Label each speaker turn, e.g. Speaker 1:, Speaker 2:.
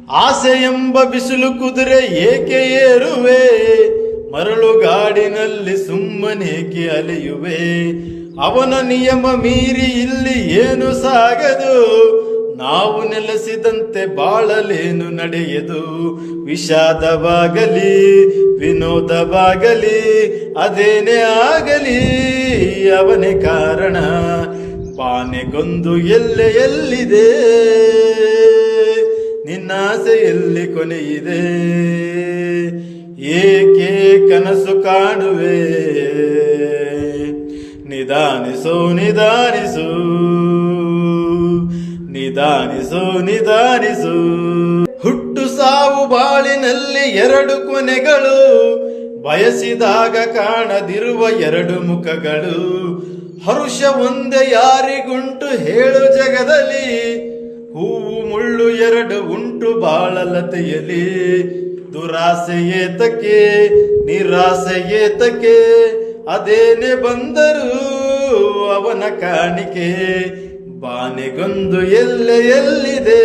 Speaker 1: ಆಸೆ ಎಂಬ ಬಿಸಿಲು ಕುದುರೆ ಏಕೆ ಏರುವೆ, ಮರಳುಗಾಡಿನಲ್ಲಿ ಸುಮ್ಮನೇಕೆ ಅಲೆಯುವೆ. ಅವನ ನಿಯಮ ಮೀರಿ ಇಲ್ಲಿ ಏನು ಸಾಗದು, ನಾವು ನೆಲೆಸಿದಂತೆ ಬಾಳಲೇನು ನಡೆಯದು. ವಿಷಾದವಾಗಲಿ ವಿನೋದವಾಗಲಿ ಅದೇನೇ ಆಗಲಿ ಅವನೇ ಕಾರಣ. ಬಾನೆಗೊಂದು ಎಲ್ಲಿದೆ, ನಿನ್ನಾಸೆಯಲ್ಲಿ ಕೊನೆಯಿದೆ. ಏಕೆ ಕನಸು ಕಾಣುವೆ, ನಿಧಾನಿಸು ನಿಧಾನಿಸು ನಿಧಾನಿಸು ನಿಧಾನಿಸು. ಹುಟ್ಟು ಸಾವು ಬಾಳಿನಲ್ಲಿ ಎರಡು ಕೊನೆಗಳು, ಬಯಸಿದಾಗ ಕಾಣದಿರುವ ಎರಡು ಮುಖಗಳು. ಹರುಷ ಒಂದೇ ಯಾರಿಗುಂಟು ಹೇಳು ಜಗದಲ್ಲಿ, ಹೂವು ಮುಳ್ಳು ಎರಡು ಉಂಟು ಬಾಳಲತೆಯಲಿ. ದುರಾಸೆ ಏತಕ್ಕೆ ನಿರಾಸೆ ಏತಕ್ಕೆ, ಅದೇನೆ ಬಂದರೂ ಅವನ ಕಾಣಿಕೆ. ಬಾನೆಗೊಂದು ಎಲ್ಲಿದೆ.